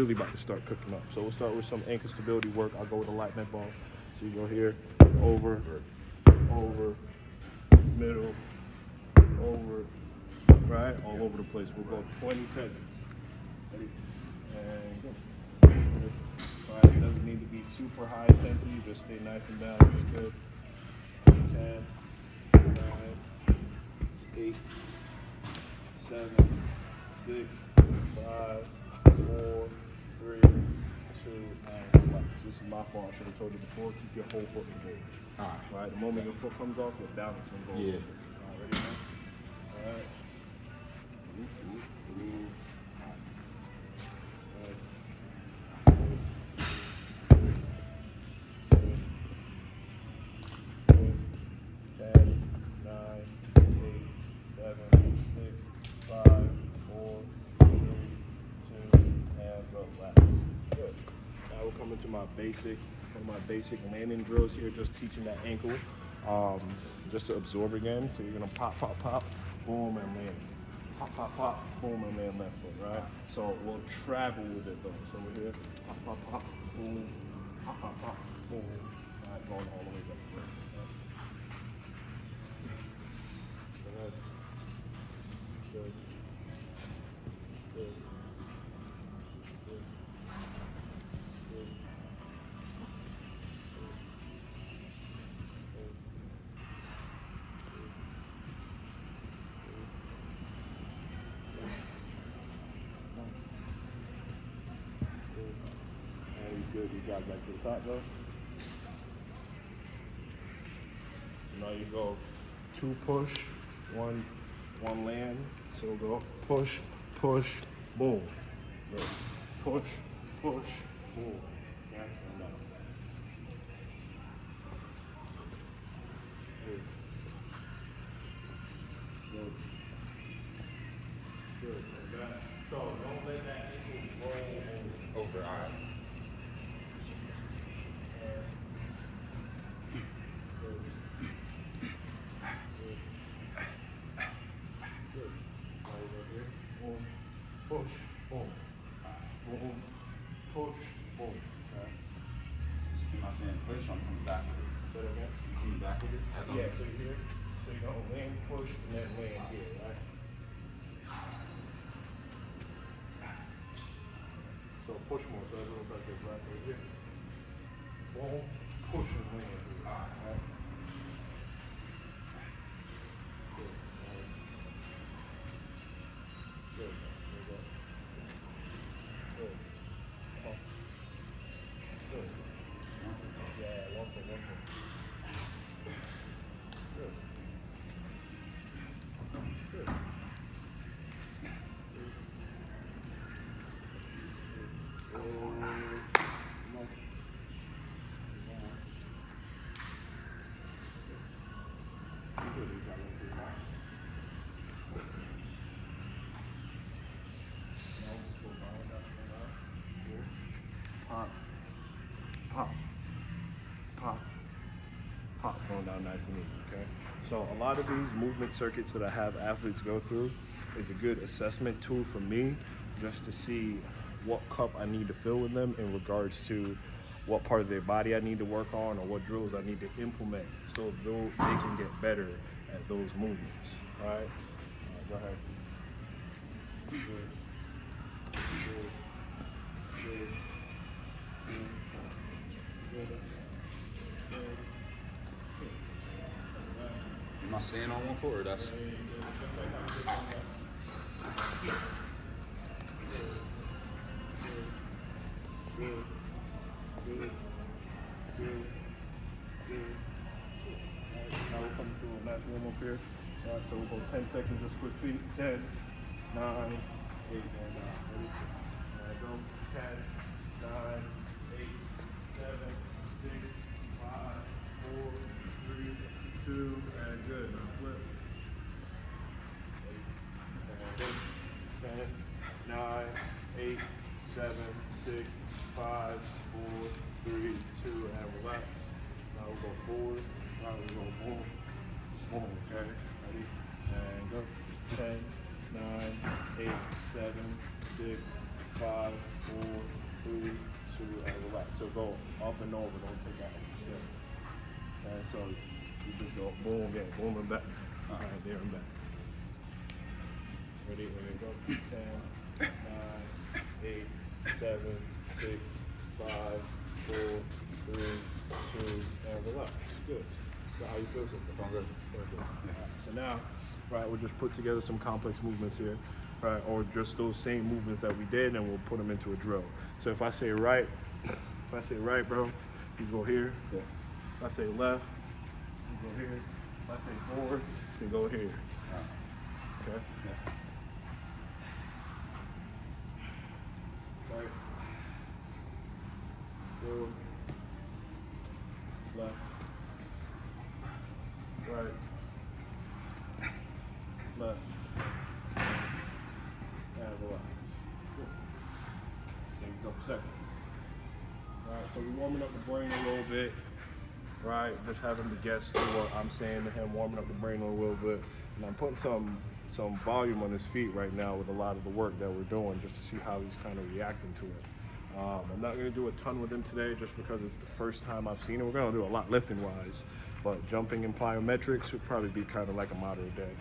Really about to start cooking up. So we'll start with some ankle stability work. I'll go with a light net ball. So you go here, over, over, middle, over, right? All over the place. We'll go 20 seconds. Ready? And go. Good. All right, it doesn't need to be super high intensity. Just stay nice and balanced. Good. 10, 9, 8, 7, 6, 5, 4, 3, 2, and relax. This is my fault. I should have told you before. Keep your whole foot engaged. All right. The moment your foot comes off, your balance will go. Yeah. All right, ready now? All right. One of my basic landing drills here, just teaching that ankle, just to absorb again. So you're gonna pop, pop, pop, boom, and land. Pop, pop, pop, boom, and land left foot, right? So we'll travel with it though. So we're here, pop, pop, pop, boom, pop, pop, pop, boom. All right, going all the way back. Right? Good. Good. Good. Good, you drop back to the top though. So now you go 2 push, one land. So we'll go push, push, boom. Good. Push, push, boom. Okay, and down. Good. Good. Good. Okay. So don't let that ankle roll over. All right. Push, boom, boom, push, boom. Okay. I'm not saying push, I'm coming back with it. Say that again? Coming back with it? So you're here. So you're gonna land, push, and then land here, right? So push more, so it looks like this, right? So here. Boom, push and land here. Right? Good. Good. Good. Come on. Good. Yeah, one foot. Good. Good. Pop, pop, pop, pop, going down nice and easy, okay? So a lot of these movement circuits that I have athletes go through is a good assessment tool for me, just to see what cup I need to fill with them in regards to what part of their body I need to work on or what drills I need to implement so they can get better at those movements, all right? Go ahead. Good. Good. Good. Am I staying on one foot or that's? Good. Now we'll come through a nice warm up here. All right, so we'll go 10 seconds, just quick feet. 10, 9, 8, and ready? All right, go. 10, 9, 8, 7, 6, 5, 4, 3, 2, and good. Now flip. And good. 10, 9, 8, 7, 6, 5, 4, 3, 2, and relax. Now we'll go forward. Now we'll go boom, boom, okay? Ready? And go. 10, 9, 8, 7, 6, 5, 4, 3, 2, and relax. So go up and over, don't take that extra step. And so you just go boom, yeah, boom and back. All right, there and back. Ready, go. 10, 9, 8, 7, 6, 5, 4, 3, 2, and relax. Good. So how you feel so far? Feeling good. Feel good. Right, so now, right, we'll just put together some complex movements here, right, or just those same movements that we did, and we'll put them into a drill. So if I say right, bro, you go here. Yeah. If I say left, you go here. If I say forward, you go here. Okay? Yeah. Right. Forward. Left. Right. Left. And relax. Good. Take a couple seconds. Alright, so we're warming up the brain a little bit. Right, just having the guests do what I'm saying to him, warming up the brain a little bit. And I'm putting some volume on his feet right now with a lot of the work that we're doing, just to see how he's kind of reacting to it. I'm not going to do a ton with him today just because it's the first time I've seen it. We're going to do a lot lifting wise, but jumping in plyometrics would probably be kind of like a moderate day.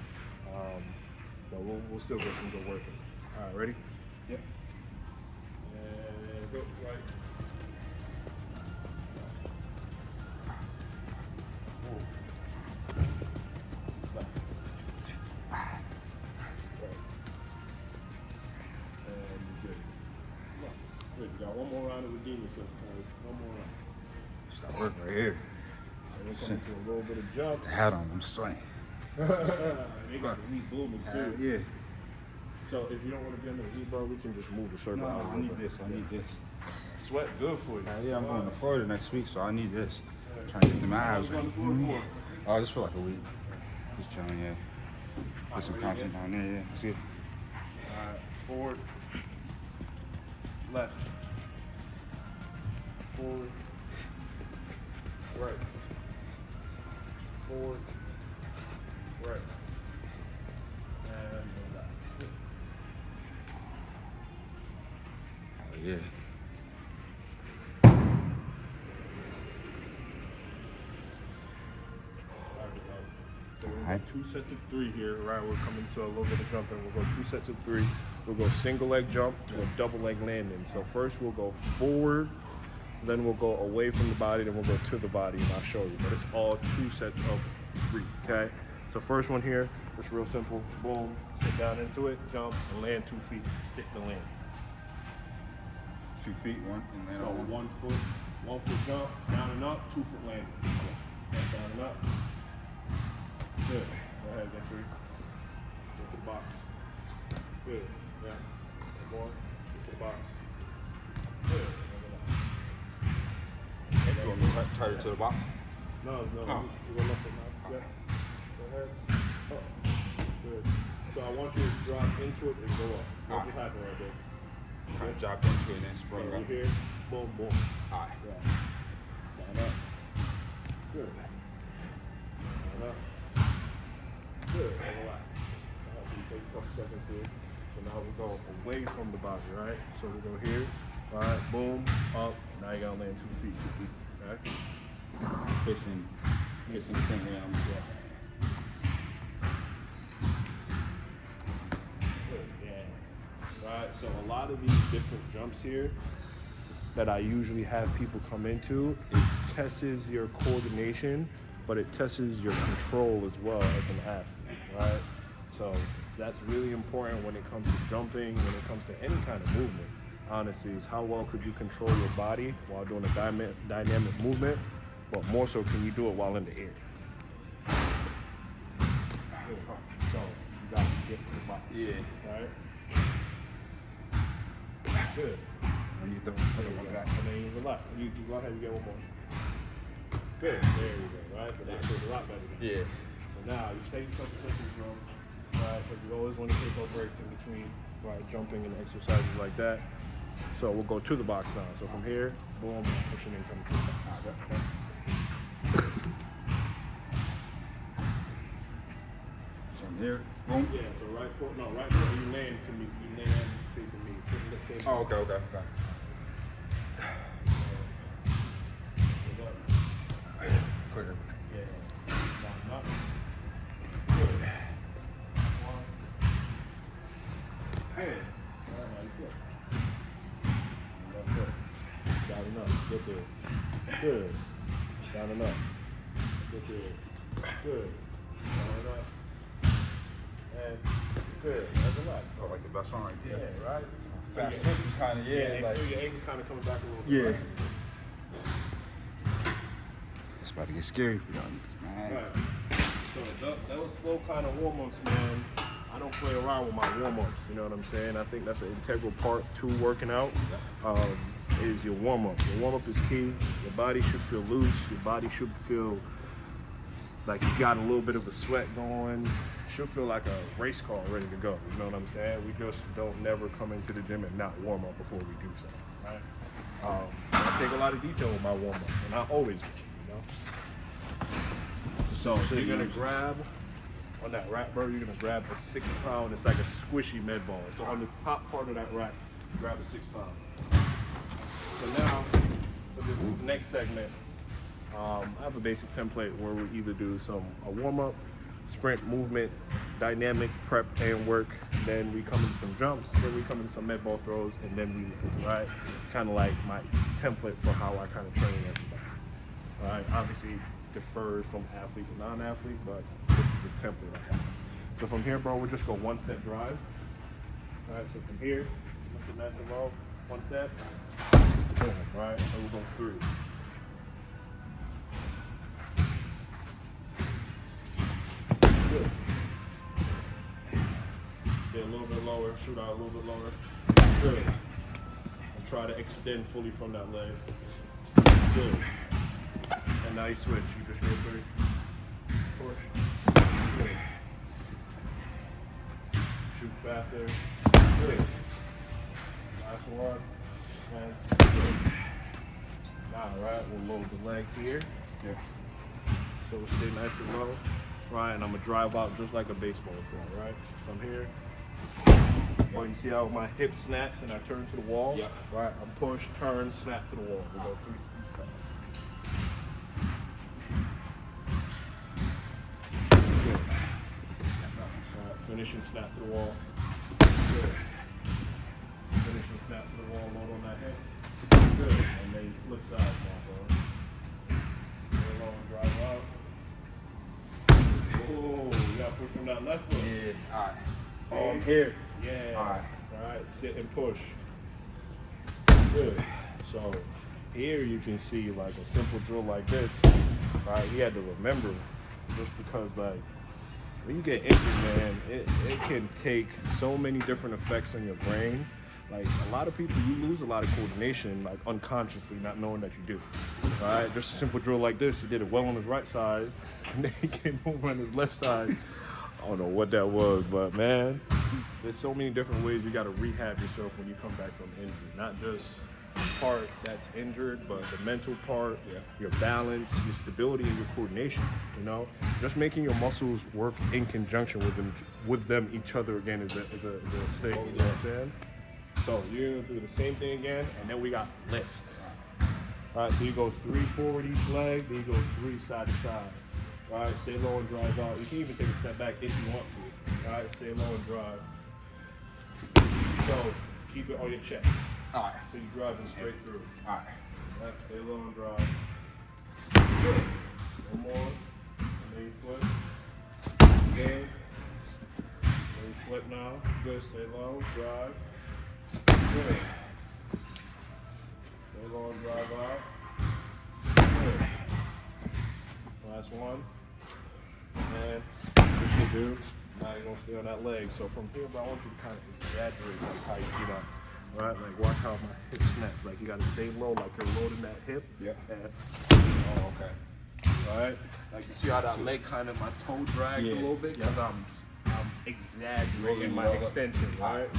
But we'll still get some good work in. All right, ready? Yep. And go right. Left. Right. And you're good. Good. You got one more round to redeem yourself, guys. One more round. Stop working right here. And we're coming to a little bit of jump. The hat on, I'm sweating. They got the heat blooming too. Yeah. So if you don't want to be under the heat, bro, we can just move the circle No, out. a I little need bit. this. I need this. Sweat good for you. Yeah, I'm going to Florida next week, so I need this. I'm trying to get them abs. Going to Florida for? Oh, just for like a week. Just chilling, yeah. Get some content down there, yeah. See it. Alright, forward, left, forward, right, forward, right, and go back. Oh, yeah. So we'll go 2 sets of 3 here, right? We're coming to a little bit of jumping. We'll go 2 sets of 3. We'll go single leg jump to a double leg landing. So first we'll go forward, then we'll go away from the body, then we'll go to the body, and I'll show you. But it's all 2 sets of 3, okay? So first one here, it's real simple. Boom, sit down into it, jump, and land 2 feet. Stick the land. 2 feet, one, and then So on 1 foot jump, down and up, 2 foot landing. Down and up. Good. Go ahead, get 3. Get to the box. Good. Yeah. One more. Get to the box. Good. You want me to tighter to the box? No. Oh. You go left foot now. Yeah. Go ahead. Up. Good. So I want you to drop into it and go up. What just happened right there? Kind of dropped into it and then So sprung you're up. here. Boom, boom. All right. Yeah. Down up. Good. Down up. Good. And relax. All right, so you take a couple seconds here. So now we go away from the body, right? So we go here. All right, boom, up. Now you gotta land 2 feet, 2 feet. Right? Facing the same way I'm Good. Yeah. Right. So a lot of these different jumps here that I usually have people come into, it tests your coordination, but it tests your control as well as an athlete, right? So that's really important when it comes to jumping, when it comes to any kind of movement, honestly, is how well could you control your body while doing a dynamic movement, but more so, can you do it while in the air? So you got to get to the box. Yeah. Right? Good. When you throw There you one go. back. And then you relax. You go ahead and get one more. Good. There you go. Right? So that feels a lot better. Yeah. So now you take a couple seconds, bro. Right? Because you always want to take those breaks in between, right? Jumping and exercises like that. So we'll go to the box now. So from here, boom, pushing and coming to the box. Okay. So I'm here, boom. Yeah. So right foot, you land to me. You land facing me. Let's say. Oh, okay. Quicker. Yeah. Not. Good. One. Good. All right, now you flip. Left foot. Down and up. Get there. Good. Down and up. Get there. Good. Down and up. And good. That's a lot. Oh, like the best one right there. Yeah, right? Fast twitch was kind of, Like, your ankle kind of coming back a little bit. Yeah. Right? It's about to get scary for y'all niggas, man. Right. So that was slow kind of warm-ups, man. I don't play around with my warm-ups, you know what I'm saying? I think that's an integral part to working out, is your warm-up. Your warm-up is key. Your body should feel loose. Your body should feel like you got a little bit of a sweat going. Should feel like a race car ready to go, you know what I'm saying? We just don't never come into the gym and not warm up before we do something, right? I take a lot of detail with my warm-up, and I always will, you know? So you're gonna grab on that rack, bro. You're gonna grab a 6 pound. It's like a squishy med ball. So on the top part of that rack, grab a 6 pound. So now for this next segment, I have a basic template where we either do a warm up, sprint, movement, dynamic, prep, and work. Then we come into some jumps. Then we come into some med ball throws, and then we lift. Right? It's kind of like my template for how I kind of train everybody. All right, obviously differs from athlete to non-athlete, but this is the template I have. So from here, bro, we'll just go one step drive. All right, so from here, just a nice and low, one step, boom, right? So we'll go 3. Good. Get a little bit lower, shoot out a little bit lower. Good. And try to extend fully from that leg. Good. And now you switch. You just go 3. Push. Good. Shoot faster. Good. Last one. And good. All right, we'll load the leg here. Yeah. So we'll stay nice and low. Right, and I'm gonna drive out just like a baseball throw, right? From here. Oh, you see how my hip snaps and I turn to the wall? Yep. Right, I'm push, turn, snap to the wall. We'll go 3 speed steps. Good. Right, finish and snap to the wall. Good. Finish and snap to the wall, load on that hip. Good. And then flip sides now, bro. Go long, drive out. Oh, you gotta push from that left foot. Yeah. All right. See? Oh, I'm here. Yeah. All right. All right. Sit and push. Good. So here you can see like a simple drill like this. Right. You had to remember, just because like when you get injured, man, it can take so many different effects on your brain. Like a lot of people, you lose a lot of coordination, like unconsciously, not knowing that you do. All right, just a simple drill like this, he did it well on his right side, and then he came over on his left side. I don't know what that was, but man, there's so many different ways you got to rehab yourself when you come back from injury. Not just the part that's injured, but the mental part, your balance, your stability, and your coordination. You know, just making your muscles work in conjunction with them each other again is a thing. You know what I'm saying? So you're gonna do the same thing again, and then we got lift. All right, so you go 3 forward each leg, then you go 3 side to side. All right, stay low and drive out. You can even take a step back if you want to. All right, stay low and drive. So keep it on your chest. All right. So you're driving straight through. All right. All right, stay low and drive. Good. One more, and then you flip. Good. Then you flip now. Good. Stay low. Drive. Good. Stay low and drive out. Good. Last one. And what you do, now you're gonna stay on that leg. So from here, bro, I want you to kind of exaggerate like how you get up. Right? Like watch how my hip snaps. Like you gotta stay low, like you're loading that hip. Yeah. And, Oh, okay. right? Like you see how that leg kind of, my toe drags a little bit because I'm exaggerating my extension, right?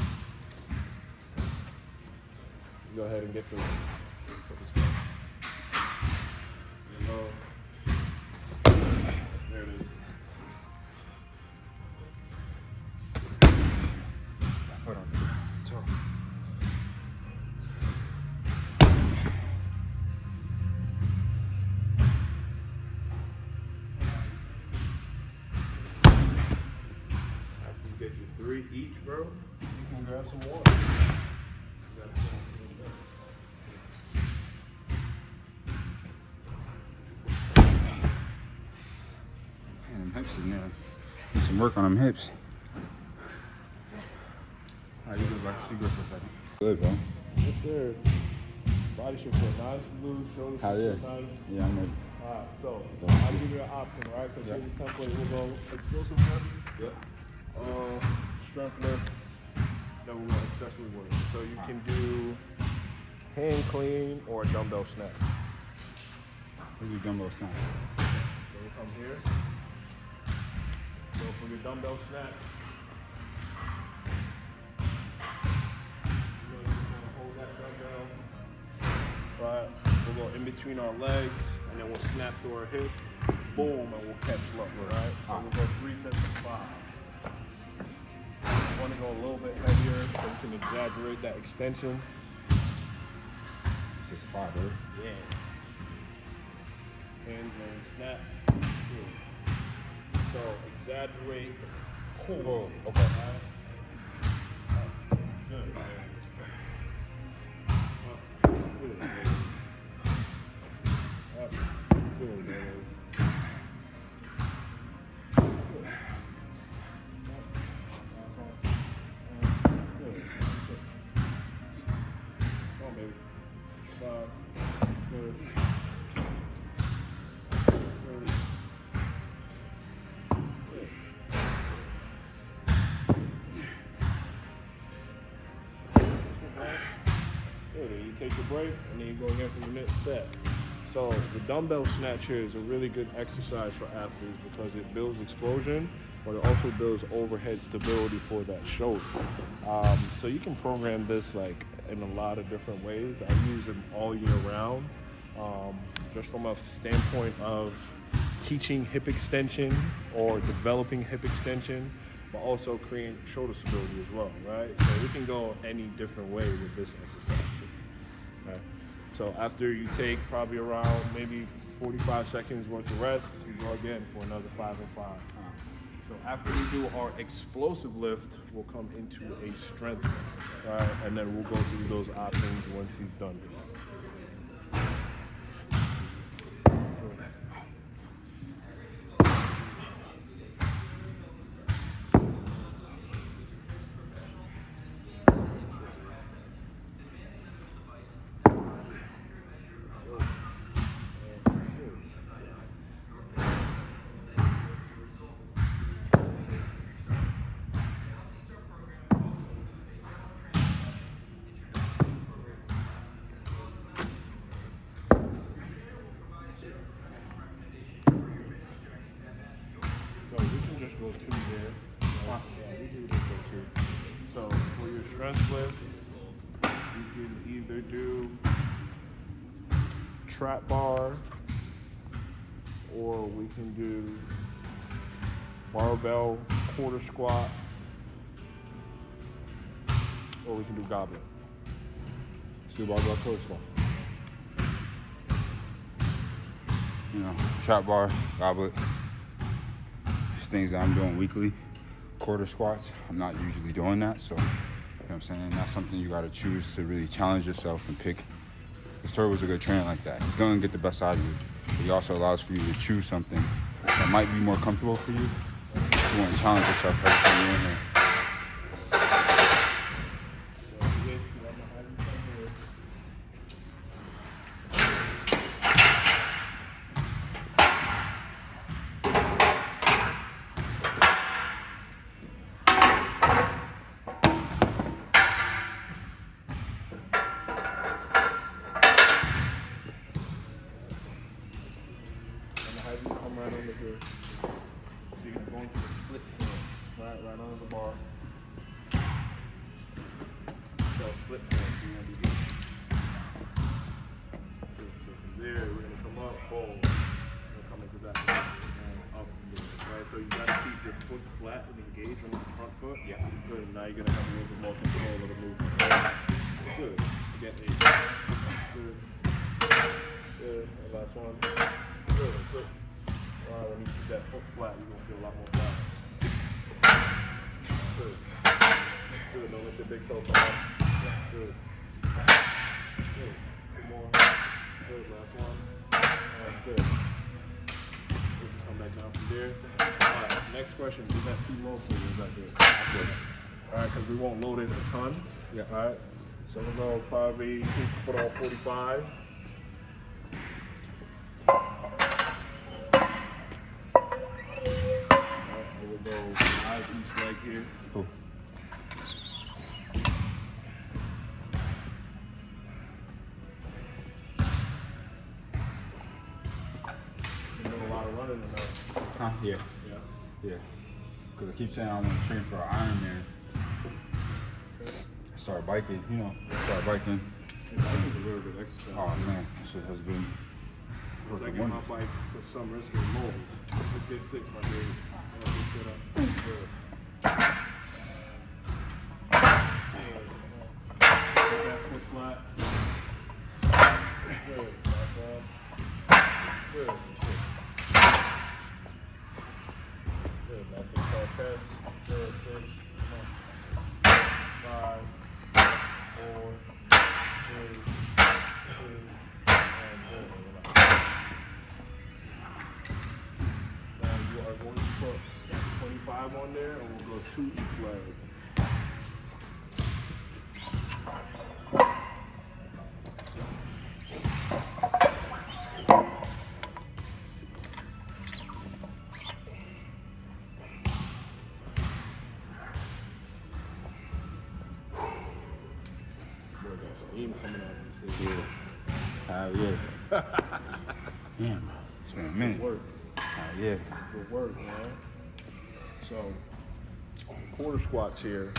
Go ahead and get through it. Let's go. There it is. Foot on the toe. grab some water. Man, them hips in there. Need some work on them hips. All right, you good, bro. You good for a second. Good, bro. Yes, sir. Body should feel nice, loose, shoulders How should yeah? feel nice. Yeah, I'm ready. All right, so I'll give you an option, right? Because here's the template. We'll go explosive lift, strength lift, then we'll go accessory work. So you can do hand clean or dumbbell snatch. Let's do dumbbell snatch. So we'll come here. So for your dumbbell snatch, you're gonna hold that dumbbell. Right, we'll go in between our legs, and then we'll snap through our hip, boom, and we'll catch low, right? So we'll go 3 sets of 5. You want to go a little bit heavier so you can exaggerate that extension. 6 to 5, bro. Yeah. Hands and snap. Good. So exaggerate the pull. Okay. Right? Good. Good. Good, man. Good. Come on, baby. 5. Good. Good. Good. You take your break, and then you go again for the next set. So the dumbbell snatch here is a really good exercise for athletes because it builds explosion, but it also builds overhead stability for that shoulder. So you can program this like in a lot of different ways. I use them all year round, just from a standpoint of teaching hip extension or developing hip extension, but also creating shoulder stability as well, right? So we can go any different way with this exercise, right? So after you take probably around maybe 45 seconds worth of rest, you go again for another 5 and 5. So after we do our explosive lift, we'll come into a strength lift, right? And then we'll go through those options once he's done. So we can just go 2 there. Yeah, we can just go 2. So for your strength lift, you can either do trap bar, or we can do barbell quarter squat, or we can do goblet. Let's do barbell quarter squat. You know, trap bar, goblet. It's things that I'm doing weekly. Quarter squats, I'm not usually doing that, so you know what I'm saying? That's something you gotta choose to really challenge yourself and pick. Because Turbo's a good trainer like that. He's gonna get the best out of you. But he also allows for you to choose something that might be more comfortable for you. If you want to challenge yourself every time you're in here. Have you come right under here. So you can go into the split stance, right under the bar. So split stance, you want to do here. So from there, we're going to come up, boom. We're come into that position, and up there, right? So you got to keep your foot flat and engage on the front foot. Yeah. Good. Now you're going to have a little bit more control of the movement. Good. Get a good. Good. And last one. Good. Switch. When you keep that foot flat, you're going to feel a lot more balance. Good. Good. Don't let your big toe fall. Good. Good. Two more. Good. Last one. Good. We'll just come back down from there. Alright, next question. Is that too low for you? Is that good? Good. Alright, because we won't load it a ton. Yeah. Alright. So we'll go probably put on 45. Alright, we'll go 5 each leg here. Cool. Huh? Yeah. Yeah. Because I keep saying I want to train for an Ironman. I started biking, Biking's a really good exercise. Oh man, this shit has been I working get my wonders. bike for summer, it's getting mobile. Let's get 6, my dude. Let's get set up. Good. Put that foot flat. Good. That's all. Good. That's it. Good. Now do car test. Good. 6. Come on. 5, 4, 3, 2, and good. Relax. Now you are going to put 25 on there, and we'll go 2 each leg. Boy, got steam coming out of his head. Hell yeah. Damn, it's been a minute. Good work. Hell yeah. Good work, man. So, quarter squats here.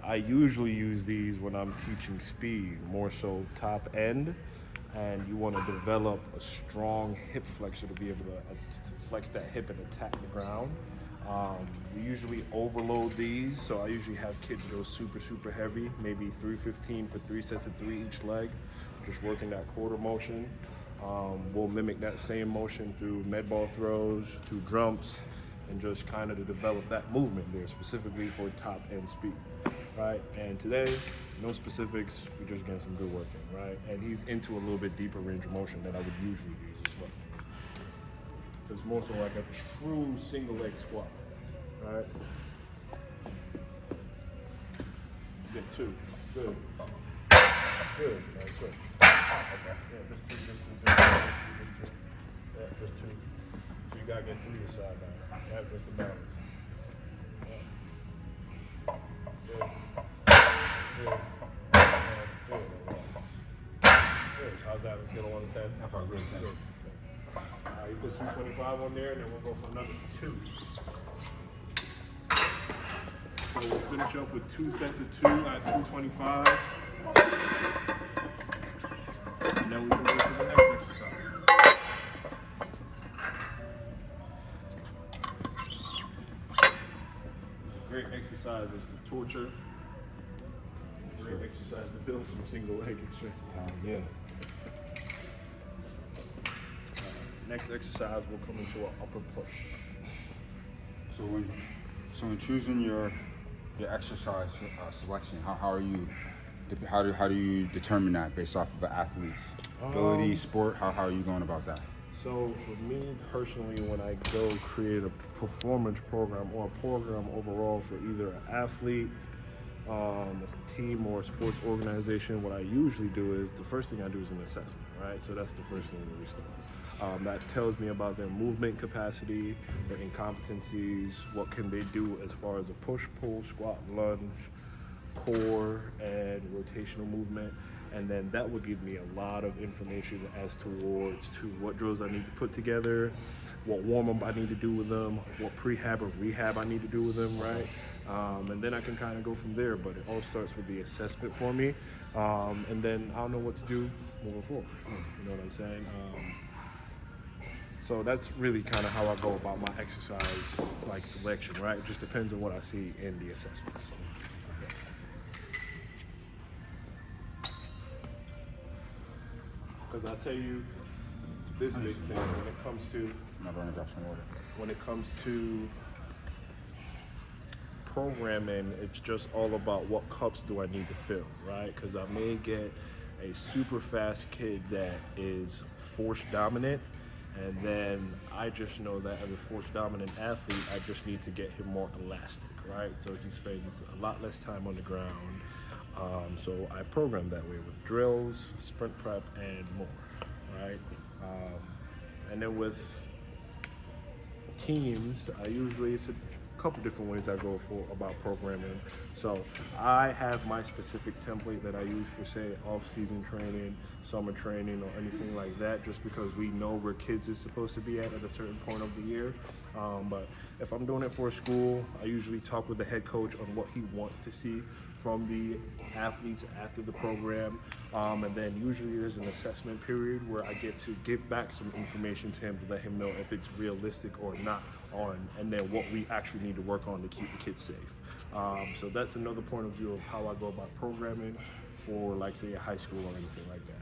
I usually use these when I'm teaching speed, more so top end, and you want to develop a strong hip flexor to be able to flex that hip and attack the ground. We usually overload these, so I usually have kids go super heavy, maybe 315 for 3 sets of 3 each leg, just working that quarter motion. We'll mimic that same motion through med ball throws, through jumps, and just kind of to develop that movement there specifically for top end speed, right? And today, no specifics, we're just getting some good work in, right? And he's into a little bit deeper range of motion than I would usually use as well. So it's more so like a true single leg squat, right? Get 2, good. Good, nice, good. Okay, yeah, just two. Yeah, just 2. So you gotta get 3 this side now. Yeah, just to balance. Yeah. Good. Good. Good. Good. How's that? Let's get a 1 to 10. I felt great. Good. You put 225 on there, and then we'll go for another 2. So we'll finish up with 2 sets of 2 at 225. And then we can go to the next exercise. Great exercises for torture. Great exercise to build some single leg strength. Yeah. Next exercise will come into an upper push. So when choosing your exercise selection, how do you determine that based off of an athlete's ability, sport? How are you going about that? So for me personally, when I go create a performance program or a program overall for either an athlete, a team or a sports organization, what I usually do is the first thing I do is an assessment, right? So that's the first thing that we start. That tells me about their movement capacity, their incompetencies, what can they do as far as a push, pull, squat, lunge, core, and rotational movement. And then that would give me a lot of information as towards to what drills I need to put together, what warm-up I need to do with them, what prehab or rehab I need to do with them, right? And then I can kind of go from there, but it all starts with the assessment for me. And then I'll know what to do moving forward. You know what I'm saying? So that's really kind of how I go about my exercise like selection, right? It just depends on what I see in the assessments. Because I tell you this big thing when it comes to I'm not running got some water. when it comes to programming, it's just all about what cups do I need to fill, right? Because I may get a super fast kid that is force dominant, and then I just know that as a force dominant athlete, I just need to get him more elastic, right? So he spends a lot less time on the ground. So I program that way with drills, sprint prep, and more, right? And then with teams, it's a couple different ways I go for about programming. So I have my specific template that I use for, say, off-season training, summer training, or anything like that, just because we know where kids is supposed to be at a certain point of the year. But if I'm doing it for a school, I usually talk with the head coach on what he wants to see from the athletes after the program. And then usually there's an assessment period where I get to give back some information to him to let him know if it's realistic or not and then what we actually need to work on to keep the kids safe. So that's another point of view of how I go about programming for, like, say, a high school or anything like that.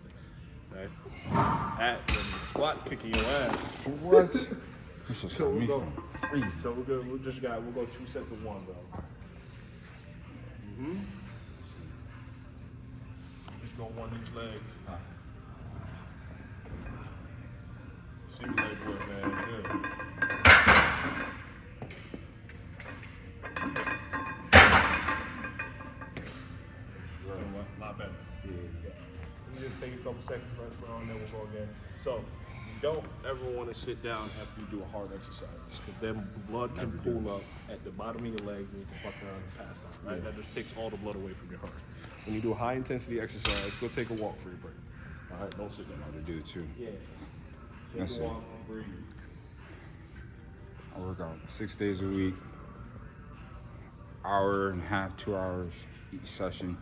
Okay? When squats kicking your ass. What? So we'll go. So we'll go 2 sets of 1, bro. Just go 1 each leg. Single leg work, man. Good. A lot better. Yeah. Let me just take a couple seconds, rest, bro, and then we'll go again. So you don't ever want to sit down after you do a hard exercise, because then blood can pool up at the bottom of your legs and you can fuck around and pass out, right? That just takes all the blood away from your heart. When you do a high intensity exercise, go take a walk for your break. All right, don't sit down. I do too. Yeah. That's Take a it. walk, breathe. I work out 6 days a week, hour and a half, 2 hours each session.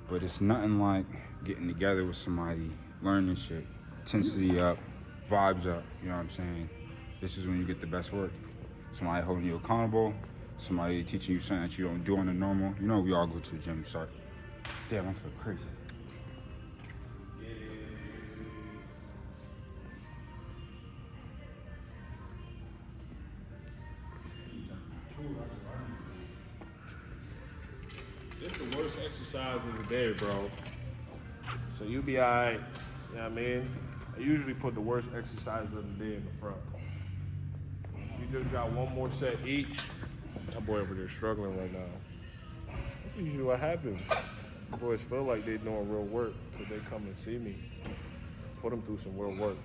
But it's nothing like getting together with somebody, learning shit, intensity up, vibes up, you know what I'm saying? This is when you get the best work. Somebody holding you accountable, somebody teaching you something that you don't do on the normal. You know we all go to the gym, start. Damn, I feel crazy. It's the worst exercise of the day, bro. So you be alright, you know what I mean? I usually put the worst exercise of the day in the front. You just got 1 more set each. That boy over there struggling right now. That's usually what happens. The boys feel like they're doing real work until they come and see me. Put them through some real work.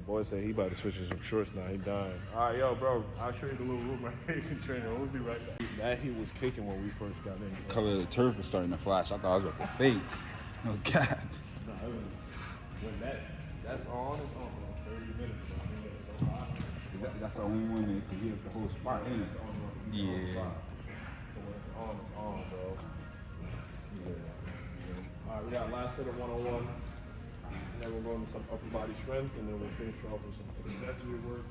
Boy said he about to switch to some shorts now. He dying. All right, yo, bro. I'll show you the little room right here. You can train. We'll be right back. That he was kicking when we first got in. The color of the turf was starting to flash. I thought I was about to fade. No cap. No, when that's on, it's on for 30 minutes. Bro. I mean, it's so hot. That's the only one that can heat up the whole spot, ain't it? Yeah. So when it's on, bro. Yeah. All right, we got last set of 101. And then we'll go into some upper body strength, and then we'll finish off with some accessory work.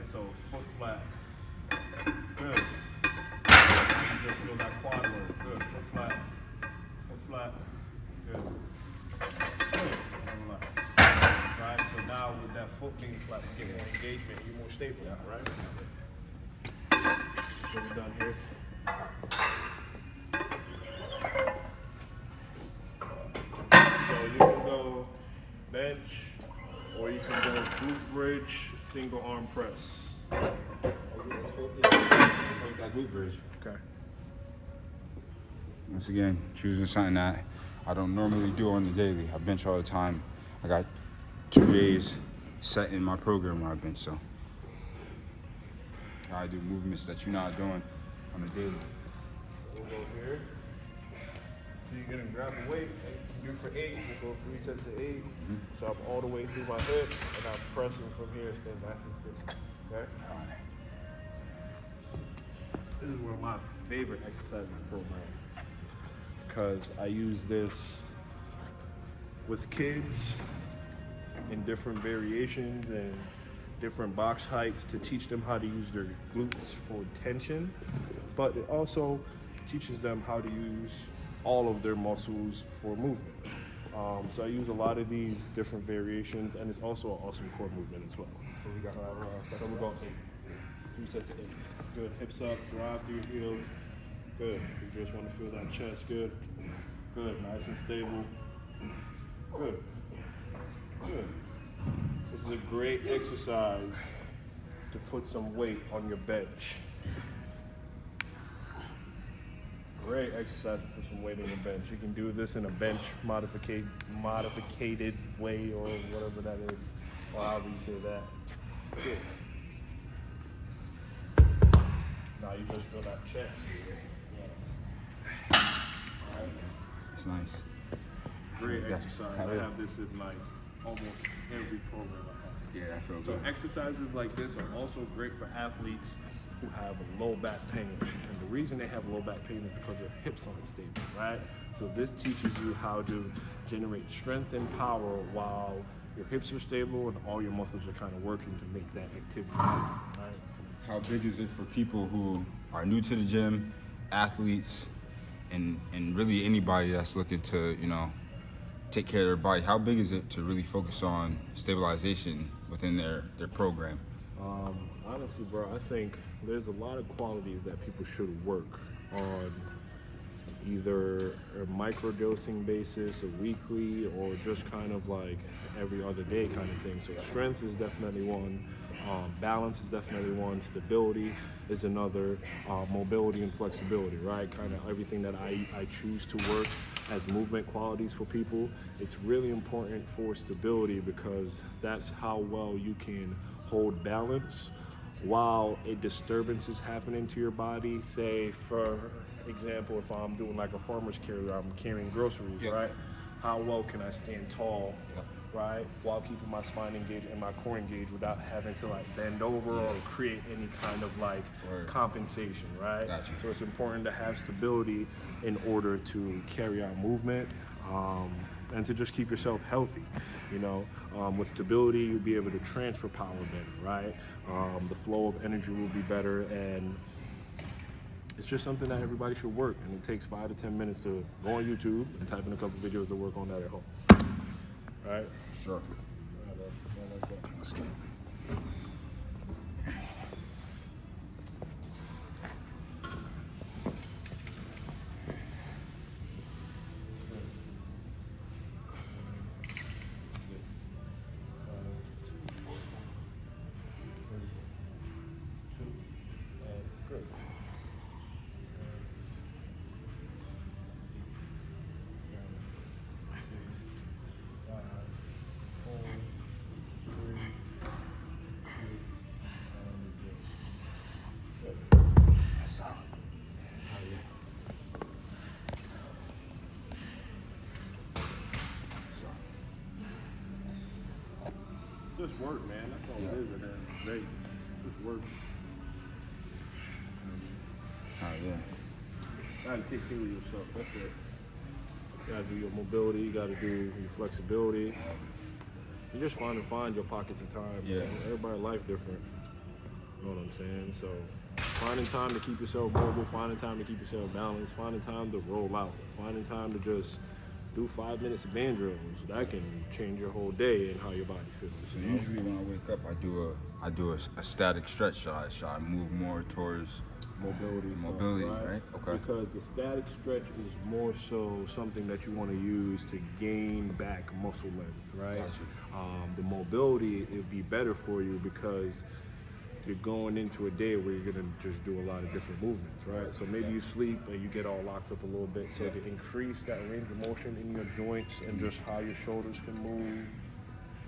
So foot flat. Good. You just feel that quad work. Good. Foot flat. Foot flat. Good. Good. Right. So now with that foot being flat, you get more engagement. You're more stable. Right. So we're done here. So you can go bench, or you can go glute bridge, single arm press. Let's go with that glute bridge. Okay. Once again, choosing something that I don't normally do on the daily. I bench all the time. I got 2 days set in my program where I bench, so I do movements that you're not doing on the daily. We'll go here. So you're gonna grab a weight. You do for 8. We'll go 3 sets of 8. So I'm all the way through my hip, and I'm pressing from here, staying nice and stiff. Okay. This is one of my favorite exercises in the program because I use this with kids in different variations and different box heights to teach them how to use their glutes for tension, but it also teaches them how to use all of their muscles for movement. So I use a lot of these different variations, and it's also an awesome core movement as well. So we got So we're going 8. 2 sets of 8. Good. Hips up, drive through your heels. Good. You just want to feel that chest. Good. Good. Nice and stable. Good. Good. This is a great exercise to put some weight on your bench. Great exercise to put some weight on your bench. You can do this in a bench modificated way, or whatever that is, or however you say that. Good. Now you just feel that chest. Yeah. Right. It's nice. Great exercise. I have this in like almost every program I have. Yeah, that feels So good. exercises like this are also great for athletes who have low back pain. And the reason they have low back pain is because their hips aren't stable, right? So this teaches you how to generate strength and power while your hips are stable and all your muscles are kind of working to make that activity happen, right? How big is it for people who are new to the gym, athletes, and really anybody that's looking to, take care of their body? How big is it to really focus on stabilization within their program? Honestly, bro, I think there's a lot of qualities that people should work on, either a microdosing basis, a weekly, or just kind of like every other day kind of thing. So strength is definitely one, balance is definitely one, stability is another, mobility and flexibility, right? Kind of everything that I choose to work as movement qualities for people. It's really important for stability because that's how well you can hold balance while a disturbance is happening to your body. Say, for example, if I'm doing like a farmer's carrier, I'm carrying groceries, right? How well can I stand tall, right, while keeping my spine engaged and my core engaged without having to like bend over or create any kind of like compensation, right? Gotcha. So it's important to have stability in order to carry out movement, and to just keep yourself healthy. With stability, you'll be able to transfer power better, right? The flow of energy will be better, and it's just something that everybody should work. And it takes 5 to 10 minutes to go on YouTube and type in a couple videos to work on that at home. Right? Sure. Let's go. Just work, man. That's all it is. And then great. Just work. Gotta take care of yourself. That's it. You gotta do your mobility. You gotta do your flexibility. You just find your pockets of time. Yeah. Everybody's life different. You know what I'm saying? So finding time to keep yourself mobile, finding time to keep yourself balanced, finding time to roll out, finding time to just do 5 minutes of band drills. That can change your whole day and how your body feels. So usually when I wake up, I do a static stretch. Should I move more towards mobility, right? Okay. Because the static stretch is more so something that you want to use to gain back muscle length, right? Gotcha. The mobility, it'd be better for you because you're going into a day where you're gonna just do a lot of different movements, right? So maybe you sleep and you get all locked up a little bit. So to increase that range of motion in your joints and just how your shoulders can move,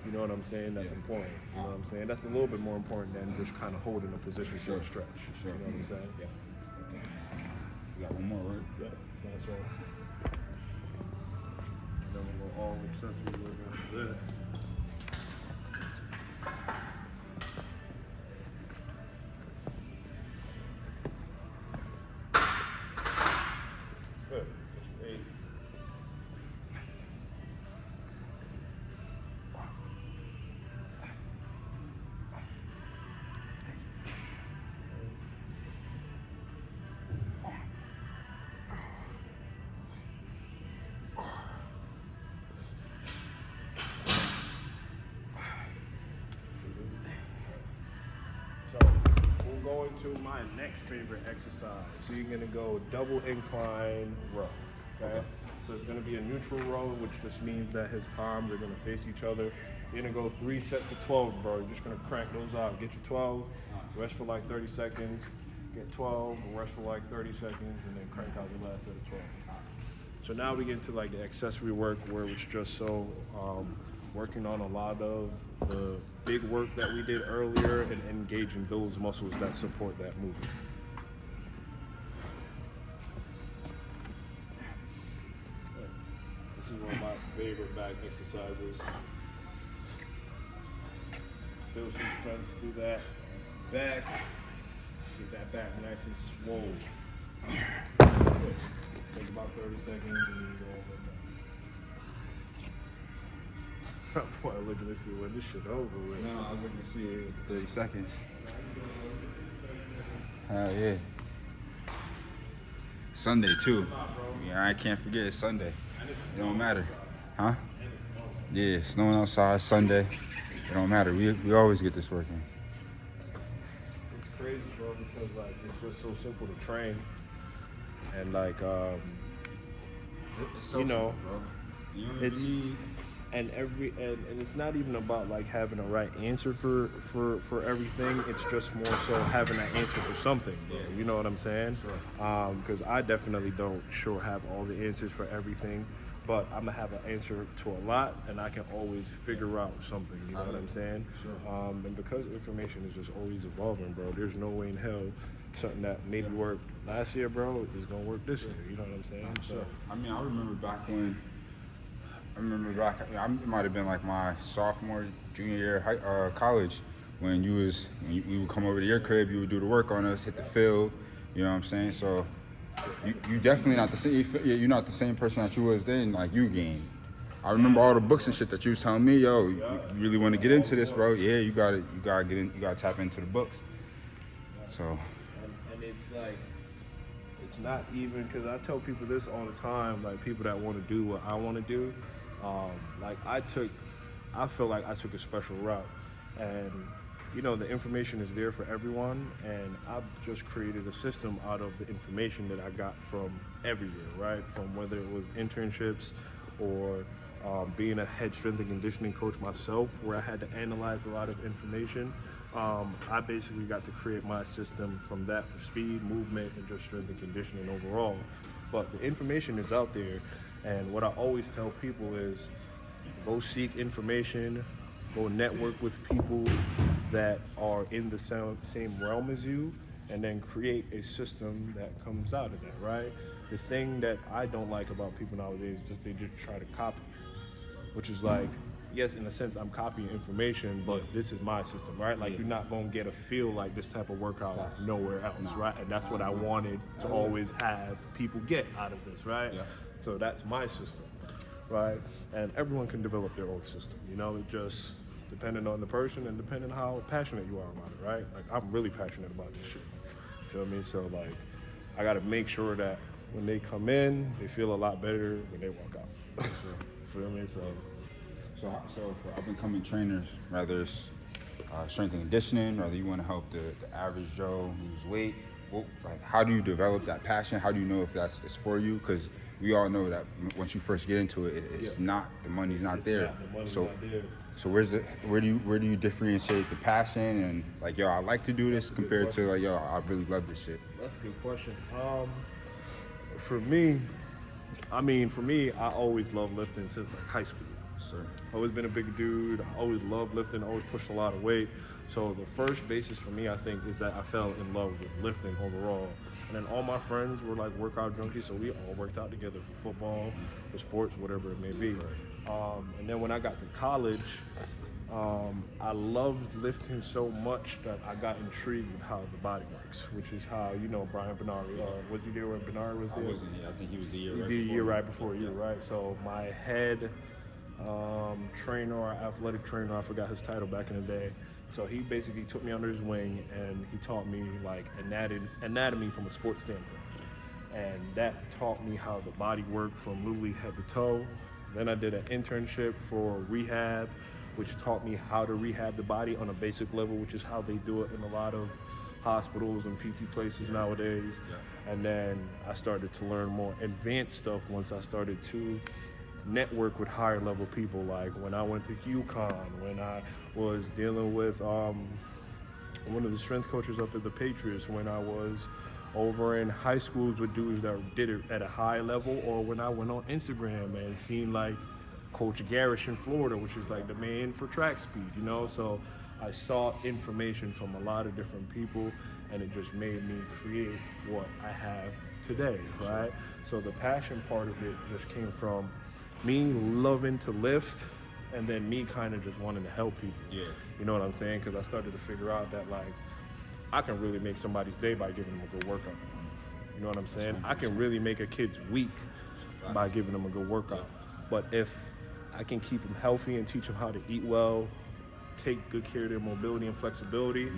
you know what I'm saying? That's important. You know what I'm saying? That's a little bit more important than just kind of holding a position for a stretch. Sure. You know what I'm saying? Yeah. You got one more, right? Yeah, that's one. And then we'll go all accessory movement there. Good. That's 8. going to my next favorite exercise. So you're gonna go double incline row. Okay? So it's gonna be a neutral row, which just means that his palms are gonna face each other. You're gonna go 3 sets of 12, bro. You're just gonna crank those out. Get your 12, rest for like 30 seconds. Get 12, rest for like 30 seconds, and then crank out the last set of 12. So now we get into like the accessory work, where it's just so working on a lot of the big work that we did earlier and engaging those muscles that support that movement. This is one of my favorite back exercises. Build some strength through that back. Get that back nice and swole. Take about 30 seconds and then go over that. Boy, looking to see when this shit over with. No, I was looking to see it 30 seconds. Yeah. Sunday too. Yeah, I can't forget it's Sunday. It don't matter. Huh? Yeah, snowing outside, Sunday. It don't matter. We always get this working. It's crazy, bro, because like it's just so simple to train. And like It's so you know, simple, bro. it's and it's not even about like having a right answer for everything. It's just more so having an answer for something, bro. You know what I'm saying? Sure. Because I definitely don't have all the answers for everything, but I'm gonna have an answer to a lot, and I can always figure out something. You know what I'm saying? Sure. And because information is just always evolving, bro, there's no way in hell something that maybe worked last year, bro, is gonna work this year. You know what I'm saying? Sure. I mean, I remember back, it might have been like my sophomore, junior year of college, when we would come over to your crib, you would do the work on us, hit the field, you know what I'm saying? So you definitely not the same. You're not the same person that you was then. Like you gained. I remember all the books and shit that you was telling me, yo, you really want to get into this, bro? Yeah, you gotta get in. You gotta tap into the books. So. And it's like, it's not even, because I tell people this all the time, like people that want to do what I want to do. Like I feel like I took a special route, and you know, the information is there for everyone, and I've just created a system out of the information that I got from everywhere, right? From whether it was internships or being a head strength and conditioning coach myself, where I had to analyze a lot of information. I basically got to create my system from that for speed, movement, and just strength and conditioning overall. But the information is out there, and what I always tell people is go seek information, go network with people that are in the same realm as you, and then create a system that comes out of that, right? The thing that I don't like about people nowadays is just they just try to copy, which is like, yes, in a sense, I'm copying information, but this is my system, right? Like, you're not gonna get a feel like this type of workout nowhere else, right? And that's what I wanted to always have people get out of this, right? Yeah. So that's my system, right? And everyone can develop their own system, you know? It just depending on the person and depending how passionate you are about it, right? Like, I'm really passionate about this shit, you feel me? So, like, I gotta make sure that when they come in, they feel a lot better when they walk out. Feel me? So for up and coming trainers, whether it's strength and conditioning, whether you want to help the average Joe lose weight, like how do you develop that passion? How do you know if it's for you? Because we all know that once you first get into it, it's not, the money's not there. So where do you differentiate the passion and like, yo, I like to do this compared to like, yo, I really love this shit? That's a good question. For me, I always loved lifting since like high school. Sure. Always been a big dude. I always loved lifting. Always pushed a lot of weight. So the first basis for me, I think, is that I fell in love with lifting overall. And then all my friends were like workout junkies, so we all worked out together for football, for sports, whatever it may be. And then when I got to college, I loved lifting so much that I got intrigued with how the body works, which is how, you know, Brian Bernard, was you there when Bernard was there? I wasn't here. I think he was the year right before you, right? So my head trainer or athletic trainer, I forgot his title back in the day. So he basically took me under his wing and he taught me like anatomy from a sports standpoint. And that taught me how the body worked from literally head to toe. Then I did an internship for rehab, which taught me how to rehab the body on a basic level, which is how they do it in a lot of hospitals and PT places nowadays. And then I started to learn more advanced stuff once I started to network with higher level people. Like when I went to UConn, when I was dealing with one of the strength coaches up at the Patriots, when I was over in high schools with dudes that did it at a high level, or when I went on Instagram and seen like Coach Garrish in Florida, which is like the man for track speed, you know? So I saw information from a lot of different people, and it just made me create what I have today, right? So the passion part of it just came from me loving to lift, and then me kind of just wanting to help people. Yeah. You know what I'm saying? Because I started to figure out that like I can really make somebody's day by giving them a good workout. You know what I'm saying? I can really make a kid's week by giving them a good workout. But if I can keep them healthy and teach them how to eat well, take good care of their mobility and flexibility,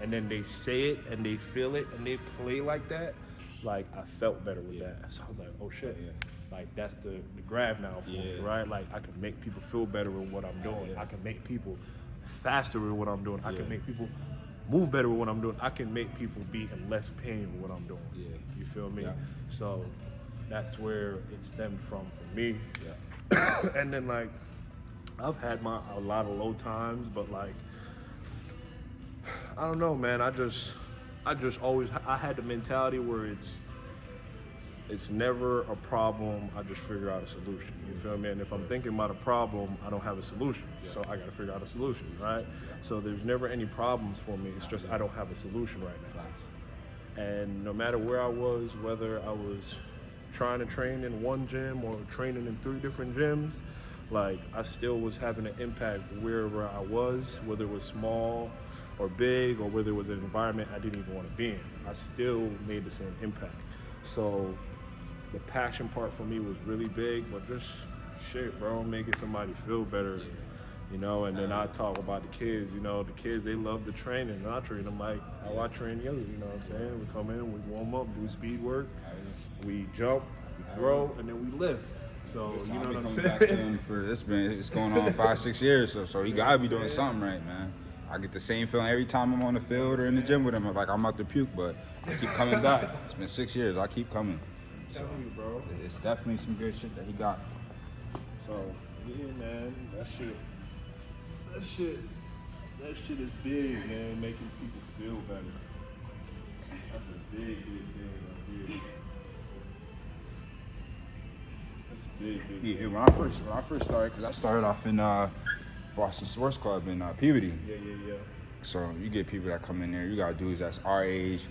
and then they say it and they feel it and they play like that, like I felt better with that. So I was like, oh shit. Like that's the grab now for me, right? Like I can make people feel better with what I'm doing. I can make people faster with what I'm doing. I can make people move better with what I'm doing. I can make people be in less pain with what I'm doing. You feel me? So that's where it stemmed from for me. And then like I've had a lot of low times, but like I don't know, man. I just always had the mentality where it's never a problem. I just figure out a solution. You feel me? And if I'm thinking about a problem, I don't have a solution. So I got to figure out a solution, right? So there's never any problems for me. It's just I don't have a solution right now. And no matter where I was, whether I was trying to train in one gym or training in 3 different gyms, like I still was having an impact wherever I was, whether it was small or big, or whether it was an environment I didn't even want to be in. I still made the same impact. So the passion part for me was really big, but just shit, bro, making somebody feel better, you know. And then I talk about the kids, you know, the kids, they love the training, and I train them like how I train you, you know what I'm saying? We come in, we warm up, do speed work, we jump, we throw, and then we lift. So you know what I'm saying? Back to him for it's going on 5-6 years, so he gotta be doing something right, man. I get the same feeling every time I'm on the field or in the gym with him, like I'm about to puke, but I keep coming back. It's been 6 years, I keep coming. I'm telling you, bro. It's definitely some good shit that he got. So yeah, man, that shit is big, man. Making people feel better. That's a big thing right here. That's a big Yeah, thing. when I first started, because I started off in Boston Sports Club in Peabody. Yeah. So you get people that come in there, you got dudes that's our age,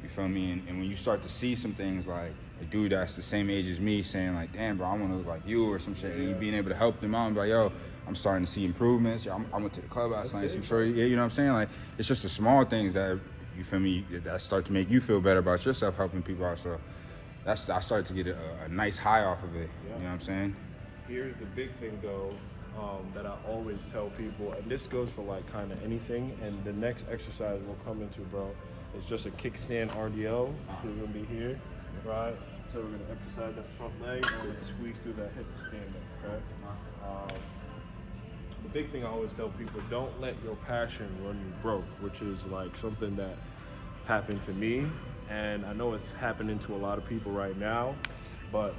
you feel me? And when you start to see some things like a dude that's the same age as me saying like, damn bro, I want to look like you or some shit, and you being able to help them out and be like, yo, I'm starting to see improvements. I went to the club last night, so I'm sure, you know what I'm saying? Like, it's just the small things that, you feel me, that start to make you feel better about yourself, helping people out. So I started to get a nice high off of it, you know what I'm saying? Here's the big thing though, that I always tell people, and this goes for like kind of anything, and the next exercise we'll come into, bro, is just a kickstand RDL. We're gonna be here, right? So we're gonna emphasize that front leg and we're gonna squeeze through that hip to stand up, okay? The big thing I always tell people, don't let your passion run you broke, which is like something that happened to me, and I know it's happening to a lot of people right now, but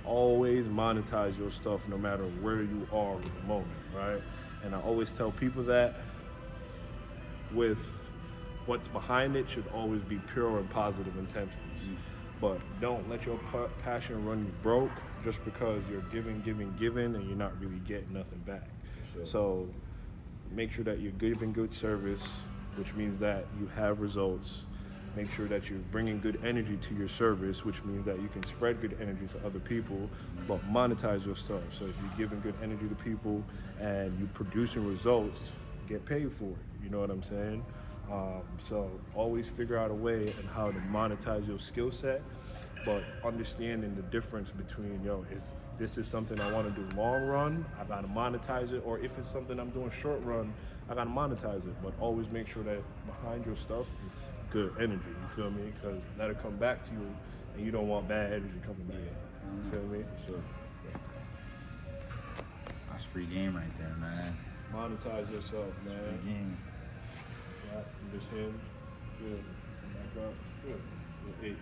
always monetize your stuff no matter where you are at the moment, right? And I always tell people that with what's behind it should always be pure and positive intentions. But don't let your passion run you broke just because you're giving, and you're not really getting nothing back. Sure. So make sure that you're giving good service, which means that you have results. Make sure that you're bringing good energy to your service, which means that you can spread good energy to other people, but monetize your stuff. So if you're giving good energy to people and you're producing results, get paid for it. You know what I'm saying? So always figure out a way on how to monetize your skill set, but understanding the difference between, if this is something I want to do long run, I gotta monetize it, or if it's something I'm doing short run, I gotta monetize it. But always make sure that behind your stuff, it's good energy, you feel me? Because that'll come back to you, and you don't want bad energy coming back. You feel me? Sure. That's free game right there, man. Monetize yourself, man. Free game. Yeah, just him. Good. Back up. Good. Good. 8.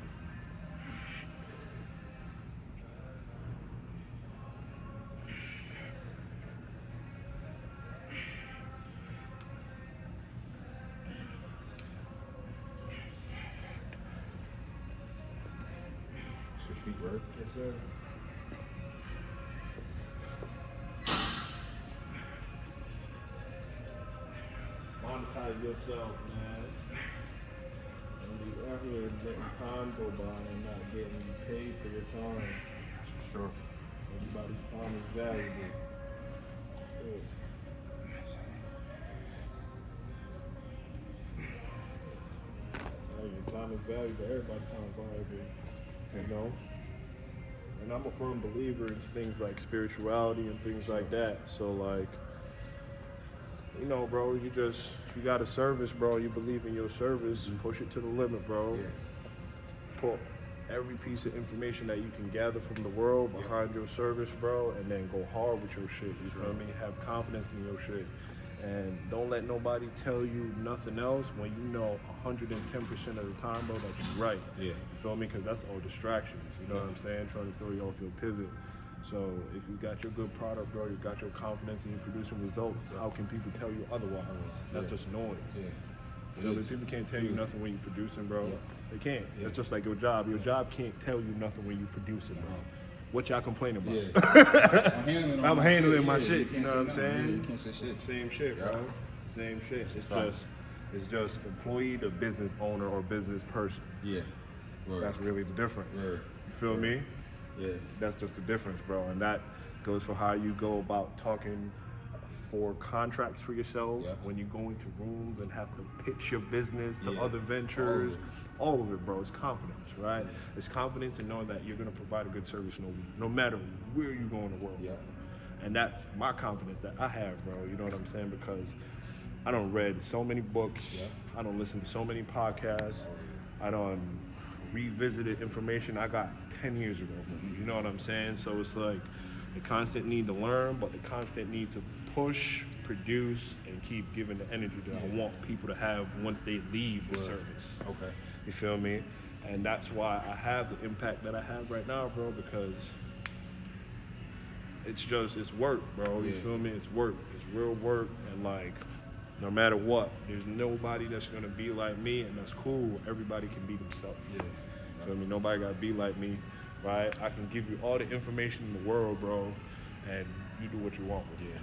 Switch feet, right? Yes, sir. Monetize yourself, man. And you out here letting time go by and not getting paid for your time. For sure. Everybody's time is valuable. Good. Hey, your time is valuable. Everybody's time is valuable. You know? And I'm a firm believer in things like spirituality and things like that. So, like, you know, bro, if you got a service, bro, you believe in your service, push it to the limit, bro. Yeah. Put every piece of information that you can gather from the world behind your service, bro, and then go hard with your shit. You feel me? Have confidence in your shit. And don't let nobody tell you nothing else when you know 110% of the time, bro, that you're right. Yeah. You feel me? Because that's all distractions. You know what I'm saying? Trying to throw you off your pivot. So if you got your good product, bro, you got your confidence and you're producing results, how can people tell you otherwise? That's just noise. Yeah. You feel me? People can't tell you nothing when you're producing, bro. Yeah. They can't. It's just like your job. Your job can't tell you nothing when you're producing, bro. What y'all complaining about? Yeah. I'm handling my shit. shit. You know what I'm nothing. saying? Yeah, you can't say shit. It's the same shit, bro. Yeah. It's the same shit. It's It's just employee to business owner or business person. Yeah. Word. That's really the difference. Word. You feel me? Yeah. That's just the difference, bro. And that goes for how you go about talking for contracts for yourself, when you go into rooms and have to pitch your business to other ventures. All of it, bro. It's confidence, right? It's confidence in knowing that you're going to provide a good service no matter where you go in the world. Yeah. And that's my confidence that I have, bro. You know what I'm saying? Because I done read so many books. I done listened to so many podcasts. I done revisited information I got 10 years ago. You know what I'm saying? So it's like the constant need to learn, but the constant need to push, produce, and keep giving the energy that I want people to have once they leave the service. Okay. You feel me? And that's why I have the impact that I have right now, bro, because it's work, bro. You feel me? It's work. It's real work. And like, no matter what, there's nobody that's gonna be like me, and that's cool. Everybody can be themselves. Yeah. Feel me? Nobody gotta be like me, right? I can give you all the information in the world, bro, and you do what you want with it.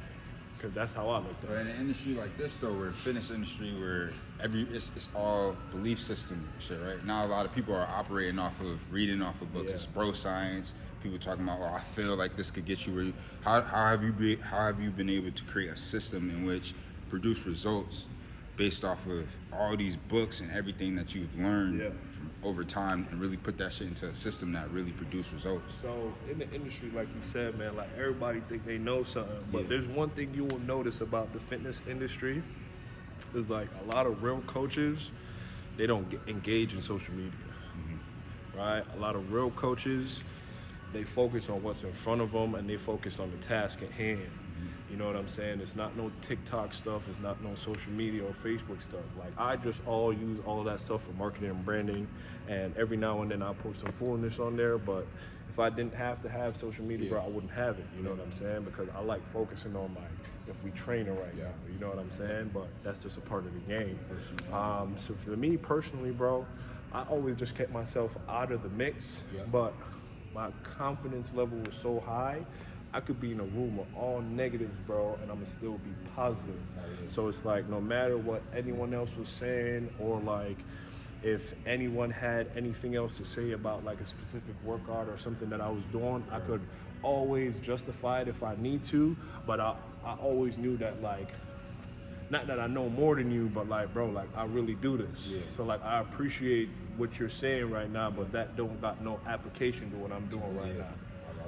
Cause that's how I look at it. But in an industry like this, though, where fitness industry, where it's all belief system shit, right? Now a lot of people are operating off of reading off of books. It's bro science. People talking about, oh, I feel like this could get you where you. How have you been able to create a system in which produce results based off of all these books and everything that you've learned from over time, and really put that shit into a system that really produce results? So in the industry, like you said, man, like everybody think they know something, but there's one thing you will notice about the fitness industry is like a lot of real coaches, they don't engage in social media, right? A lot of real coaches, they focus on what's in front of them and they focus on the task at hand. You know what I'm saying? It's not no TikTok stuff. It's not no social media or Facebook stuff. Like, I just use all of that stuff for marketing and branding. And every now and then I post some foolishness on there. But if I didn't have to have social media, bro, I wouldn't have it. You know what I'm saying? Because I like focusing on, like, if we training right now. You know what I'm saying? But that's just a part of the game. So for me personally, bro, I always just kept myself out of the mix. But my confidence level was so high, I could be in a room of all negatives, bro, and I'ma still be positive. So it's like, no matter what anyone else was saying, or like if anyone had anything else to say about like a specific workout or something that I was doing, I could always justify it if I need to. But I always knew that, like, not that I know more than you, but like, bro, like, I really do this. So like, I appreciate what you're saying right now, but that don't got no application to what I'm doing right now.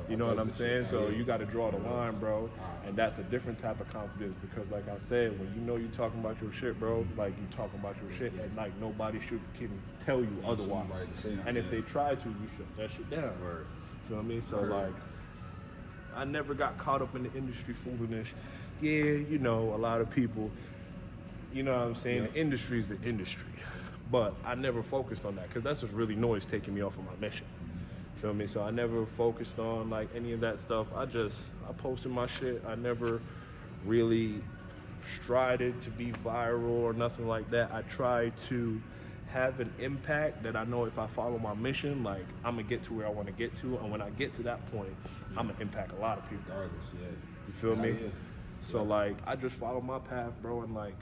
You know what I'm saying? So you got to draw the line, bro. And that's a different type of confidence, because like I said, when you know you're talking about your shit, bro, like, you talking about your shit, and like nobody can tell you otherwise. And if they try to, you shut that shit down. Feel me? So like, I never got caught up in the industry foolishness. Yeah, you know, a lot of people, you know what I'm saying? The industry is the industry. But I never focused on that because that's just really noise taking me off of my mission. Feel me? So I never focused on like any of that stuff. I posted my shit. I never really strided to be viral or nothing like that. I tried to have an impact that I know if I follow my mission, like I'm gonna get to where I want to get to, and when I get to that point, I'm gonna impact a lot of people. Regardless, yeah. You feel me? Yeah. So like I just follow my path, bro, and like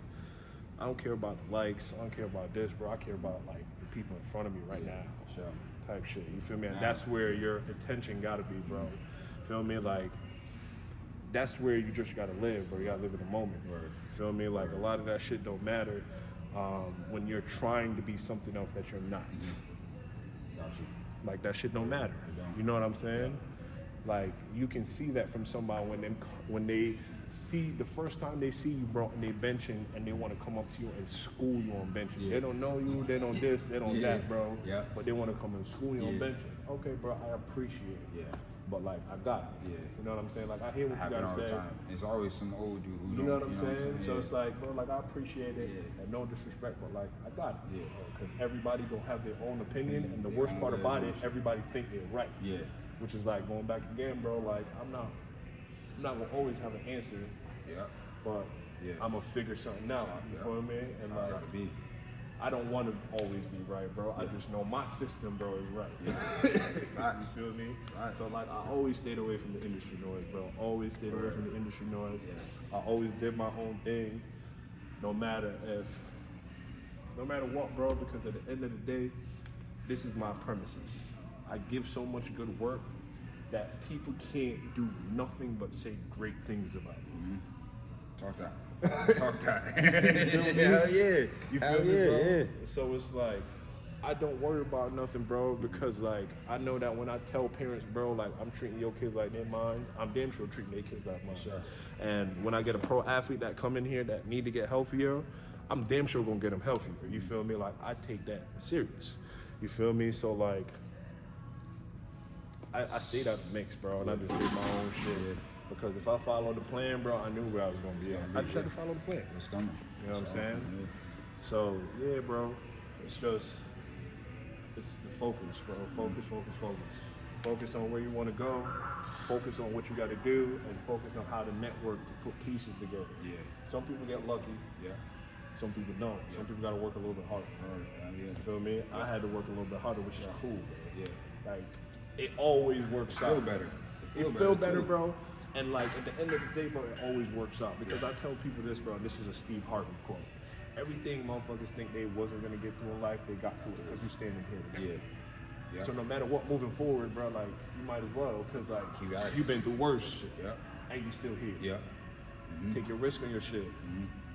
I don't care about the likes, I don't care about this, bro. I care about like the people in front of me right now. Sure. Type shit. You feel me? And that's where your attention gotta be, bro. Feel me? Like that's where you just gotta live, bro. You gotta live in the moment. Word. Feel me? Like a lot of that shit don't matter when you're trying to be something else that you're not. Got you. Like that shit don't matter. It don't. You know what I'm saying? Like you can see that from somebody when they see the first time they see you, bro, and they benching and they want to come up to you and school you on benching. Yeah. They don't know you, they don't this, they don't Yeah. that, bro. Yeah. But they want to come and school you on Yeah. benching. Okay, bro, I appreciate it. Yeah. But like I got it. Yeah. You know what I'm saying? Like I hear what you Happen all gotta the say. time. It's always some old dude who You don't. know what I'm saying? So Yeah. it's like, bro, like I appreciate it, Yeah. and no disrespect, but like I got it. Yeah. Because everybody gonna have their own opinion, and the Their worst own part about it, version. everybody think they're right. Yeah. Which is like going back again, bro. Like I'm not gonna always have an answer, Yeah. but Yeah. I'm gonna figure something out. You Yeah. feel me? And I like gotta be. I don't want to always be right, bro. I just know my system, bro, is right. Yeah. You feel me? Right. So like I always stayed away from the industry noise, bro. Always stayed away from the industry noise. Yeah. I always did my own thing, no matter what, bro, because at the end of the day, this is my premises. I give so much good work that people can't do nothing but say great things about me. Talk that. Talk that. feel me? Hell yeah. You Hell feel me, yeah, bro? yeah. So it's like, I don't worry about nothing, bro, because like, I know that when I tell parents, bro, like, I'm treating your kids like they're mine, I'm damn sure treating their kids like mine. Sure. And when I get a pro athlete that come in here that need to get healthier, I'm damn sure gonna get them healthier. You feel me? Like, I take that serious. You feel me? So like, I stayed out the mix, bro, and I just did my own shit. Yeah. Because if I followed the plan, bro, I knew where I was gonna be at. I just had to follow the plan. It's coming. You know what I'm saying? Yeah. So yeah, bro, it's the focus, bro. Focus. Focus on where you want to go. Focus on what you got to do, and focus on how to network to put pieces together. Yeah. Some people get lucky. Yeah. Some people don't. Some people got to work a little bit harder. You feel me? I had to work a little bit harder, which is cool. Yeah. Like it always works out. Feel better. You feel better, too. bro. And like at the end of the day, bro, it always works out. Because I tell people this, bro, and this is a Steve Harvey quote. Everything motherfuckers think they wasn't gonna get through in life, they got through it because you standing here today. Yeah. So no matter what, moving forward, bro, like you might as well, because like Keep at it. you've been through worse, Yeah. and you still here. Yeah. Take your risk on your shit,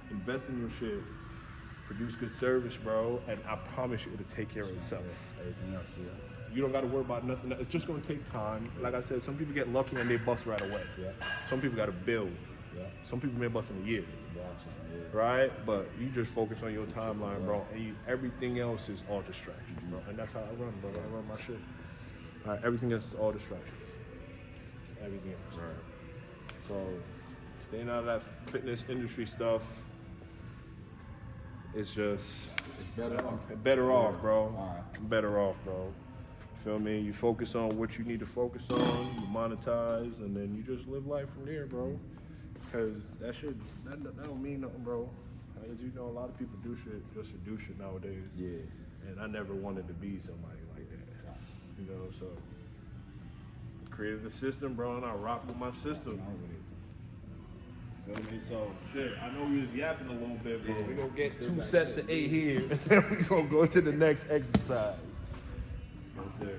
invest in your shit, produce good service, bro, and I promise you it'll take care of itself. Everything else, yeah. You don't got to worry about nothing. It's just gonna take time. Like I said, some people get lucky and they bust right away. Yeah. Some people got to build. Yeah. Some people may bust in a year. Boxing, yeah. Right? But you just focus on your timeline, bro, and everything else is all distractions, bro. And that's how I run, bro. I run my shit. All right, everything else is all distractions. Everything else. Right. So, staying out of that fitness industry stuff, it's just It's better off. better off, bro. Alright. Better off, bro. Feel me? You focus on what you need to focus on, you monetize, and then you just live life from there, bro. Because that don't mean nothing, bro. As you know, a lot of people do shit just to do shit nowadays. Yeah. And I never wanted to be somebody like that. You know, so created a system, bro, and I rock with my system. Feel me? So shit, I know we was yapping a little bit, but we're gonna get 2 sets of 8 here, and then we're gonna go to the next exercise. Yes, sir.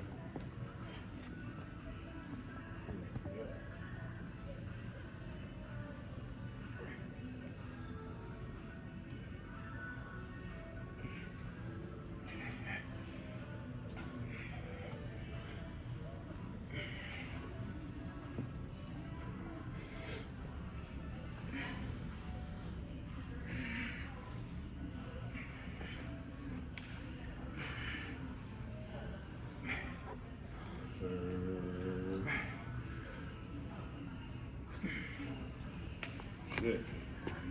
Shit.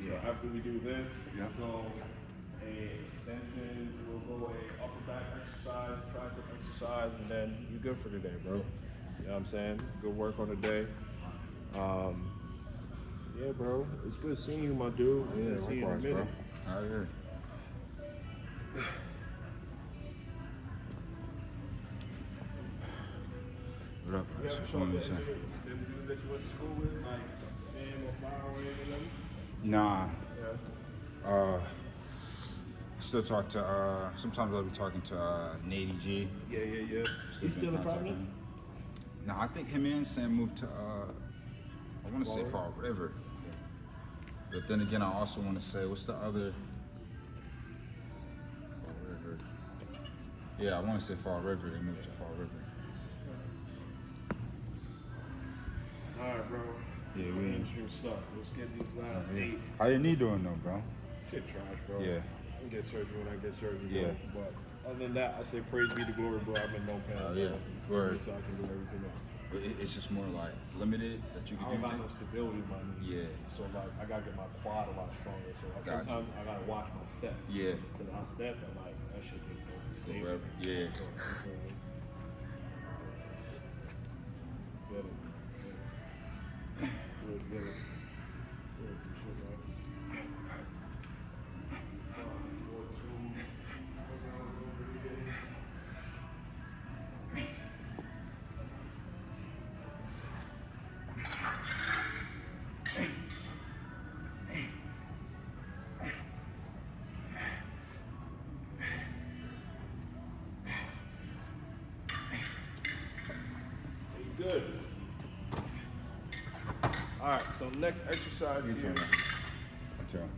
So after we do this, we're going to a extension, we'll go a upper back exercise, tricep exercise, and then you're good for the day, bro. You know what I'm saying? Good work on the day. Yeah, bro. It's good seeing you, my dude. Yeah, See you in a likewise, bro. minute. Out here. What up, Yeah, Alex? What so you want me to say? them dudes that you went to school with, like Sam or Flower or any of them? Nah. Yeah. I still talk to, sometimes I'll be talking to Nady G. Yeah. He's still in Providence? Nah, I think him and Sam moved to, I want to say Florida? Fall River. But then again, I also want to say, what's the other? Fall River. Yeah, I want to say Fall River. They moved to Fall River. All right, bro. Yeah, My we- hamstrings suck. Let's get these last 8. How your knee doing though, bro? Shit trash, bro. Yeah. I can get surgery when I get surgery, bro. Yeah. But other than that, I say praise be to glory, bro. I'm in no pain. Oh, yeah. Bro. Word. So I can do everything else. But it's just more like limited that you I can don't do. got no stability in my knee. Yeah. So like I gotta get my quad a lot stronger. So like, Gotcha. sometimes I gotta watch my step. Yeah. Cause I step and like that shit just goes stable. Wherever. Yeah. So, get it. Good, get it. Good, shit, right? Good. All right, so next exercise You here. too, man.